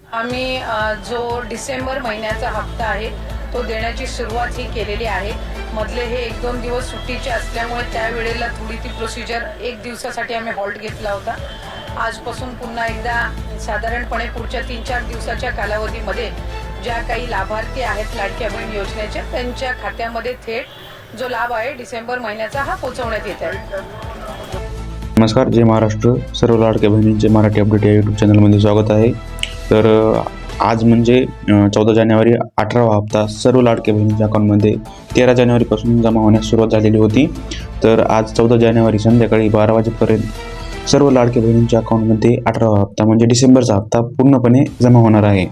आम्ही जो डिसेंबर महिन्याचा हप्ता आहे तो देण्याची सुरुवात ही केलेली आहे। मधले हे 1-2 दिवस सुट्टीचे असल्यामुळे त्यावेळेला थोडी ती प्रोसिजर 1 दिवसासाठी आम्ही हॉल्ट घेतला होता। आजपासून पुन्हा एकदा साधारणपणे पुढच्या 3-4 दिवसाच्या कालावधीमध्ये ज्या काही लाभार्थी आहेत लाडक्या बहीण योजनेचे त्यांच्या खात्यामध्ये थेट जो लाभ आहे डिसेंबर महिन्याचा हा पोहोचवण्यात येत आहे। नमस्कार, जय महाराष्ट्र। सर्व लाडक्या बहिणींचे मराठी अपडेट या यूट्यूब चॅनलमध्ये स्वागत आहे। तर आज म्हणजे 14 जानेवारी 18वा हप्ता सर्व लाडक्या बहिणींच्या अकाउंटमध्ये 13 जानेवारीपासून जमा होण्यास सुरुवात झालेली होती। तर आज 14 जानेवारी संध्याकाळी 12 वाजेपर्यंत सर्व लाडक्या बहिणींच्या अकाउंटमध्ये 18वा हप्ता म्हणजे डिसेंबरचा हप्ता पूर्णपणे जमा होणार आहे।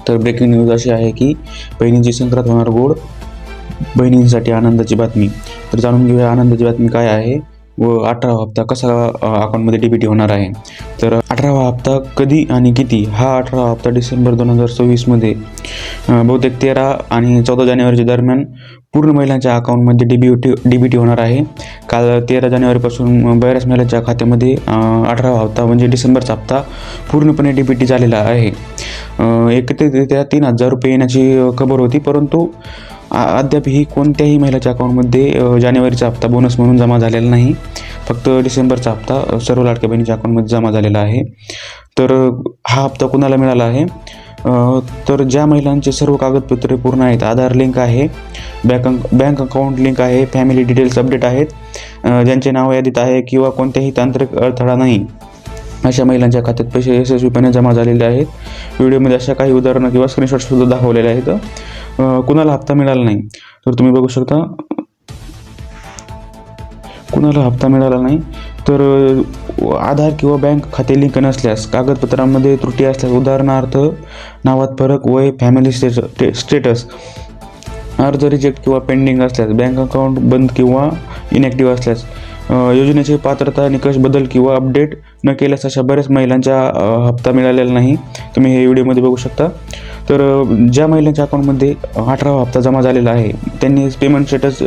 तर ब्रेकिंग न्यूज अशी आहे की बहिणींची संक्रांत होणार गोड, बहिणींसाठी आनंदाची बातमी। तर जाणून घेऊया आनंदाची बातमी काय आहे व 18वा हप्ता कसा अकाउंटमध्ये डीबीटी होणार आहे। तर 18वा हप्ता कधी आणि किती? हा 18वा हप्ता डिसेंबर 2024 मध्ये बहुतेक 13 आणि 14 जानेवारीच्या दरम्यान पूर्ण महिलांच्या अकाउंटमध्ये डीबीटी होणार आहे। काल 13 जानेवारीपासून बऱ्याच महिलांच्या खात्यामध्ये 18वा हप्ता म्हणजे डिसेंबरचा हप्ता पूर्णपणे डीबीटी झालेला आहे। एकत्रितरित्या 3000 रुपये येण्याची खबर होती, परंतु अद्याप ही कोणत्याही महिलाच्या अकाउंटमध्ये जानेवारीचा हप्ता बोनस म्हणून जमा झालेला नाही। फक्त डिसेंबरचा हप्ता सर्व लाडक्या बहिणीच्या अकाउंटमध्ये जमा झालेला आहे। तर हा हप्ता कुणाला मिळाला आहे? तर ज्या महिलांचे सर्व कागदपत्रे पूर्ण आहेत, आधार लिंक आहे, बँक अकाउंट लिंक आहे, फॅमिली डिटेल्स अपडेट आहेत, ज्यांचे नाव यादीत आहे किंवा कोणत्याही तांत्रिक अडथळा नाही, अशा महिलांच्या खात्यात पैसे यशस्वीपणे जमा झालेले आहेत। व्हिडिओमध्ये अशा काही उदाहरणं किंवा स्क्रीनशॉटसुद्धा दाखवलेले आहेत। कुणाला हप्ता मिळाला नाही तर तुम्ही बघू शकता कुणाला हप्ता मिळाला नाही तर आधार किंवा बँक खाते लिंक नसल्यास, कागदपत्रांमध्ये त्रुटी असल्यास, उदाहरणार्थ नावात फरक, वय, फॅमिली स्टेटस, अर्ज रिजेक्ट किंवा पेंडिंग असल्यास, बँक अकाउंट बंद किंवा इनॅक्टिव्ह असल्यास, योजनेचे पात्रता निकष बदल किंवा अपडेट न केल्यास अशा बऱ्याच महिलांचा हप्ता मिळालेला नाही। तुम्ही हे व्हिडिओमध्ये बघू शकता। तर ज्या महिलांच्या अकाउंटमध्ये 18वा हप्ता जमा झालेला आहे त्यांनी पेमेंट स्टेटस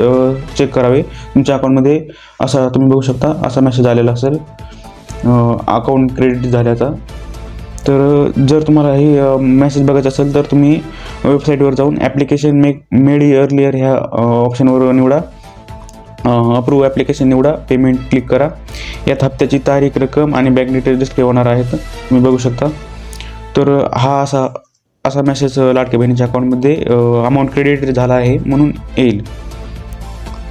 चेक करावे। तुमच्या अकाउंटमध्ये असा तुम्ही बघू शकता असा मेसेज आलेला असेल अकाउंट क्रेडिट झाल्याचा। तर जर तुम्हाला हे मेसेज बघायचा असेल तर तुम्ही वेबसाईटवर जाऊन ॲप्लिकेशन मेड अर्लियर ह्या ऑप्शनवर निवडा, अप्रूव्ह ॲप्लिकेशन निवडा, पेमेंट क्लिक करा। यात हप्त्याची तारीख, रक्कम आणि बँक डिटेल्स डिस्प्ले होणार आहेत, तुम्ही बघू शकता। तर हा असा मेसेज लाडक्या बहिणीच्या अकाउंटमध्ये अमाऊंट क्रेडिट झाला आहे म्हणून येईल।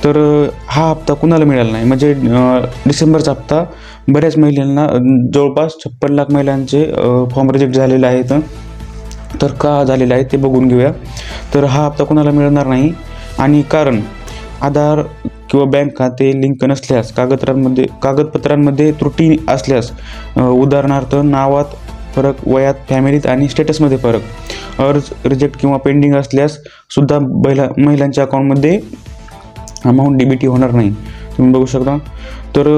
तर हा हप्ता कुणाला मिळाला नाही म्हणजे डिसेंबरचा हप्ता बऱ्याच महिलांना, जवळपास 56 लाख महिलांचे फॉर्म रिजेक्ट झालेले आहेत। तर का झालेले आहे ते बघून घेऊया। तर हा हप्ता कुणाला मिळणार नाही आणि कारण आधार किंवा बँक खाते लिंक नसल्यास, कागदपत्रांमध्ये त्रुटी असल्यास, उदाहरणार्थ नावात फरक, वयात, फॅमिलीत आणि स्टेटसमध्ये फरक, अर्ज रिजेक्ट किंवा पेंडिंग असल्यास सुद्धा महिलांच्या अकाउंटमध्ये अमाऊंट डीबीटी होणार नाही, तुम्ही बघू शकता। तर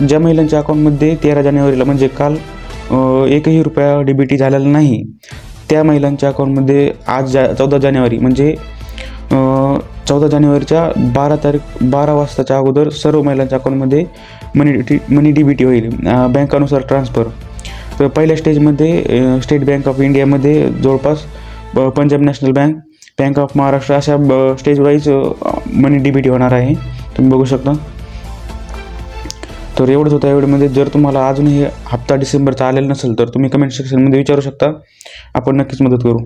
ज्या महिलांच्या अकाउंटमध्ये 13 जानेवारीला म्हणजे काल 1ही रुपया डीबीटी झालेला नाही त्या महिलांच्या अकाउंटमध्ये आज 14 जानेवारी म्हणजे 14 जानेवारीच्या 12 वाजताच्या अगोदर सर्व महिलांच्या अकाउंटमध्ये मनी डीबीटी होईल बँकानुसार ट्रान्सफर। तर पहिल्या स्टेजमध्ये स्टेट बँक ऑफ इंडियामध्ये जवळपास Punjab national bank, bank of Maharashtra अशा स्टेज वाईज मनी डीबीटी होणार आहे, तुम्ही बघू शकता। तर एवढंच होतं या व्हिडिओमध्ये। जर तुम्हाला अजूनही हप्ता डिसेंबरचा आलेला नसेल तर तुम्ही कमेंट सेक्शनमध्ये विचारू शकता, आपण नक्कीच मदत करू।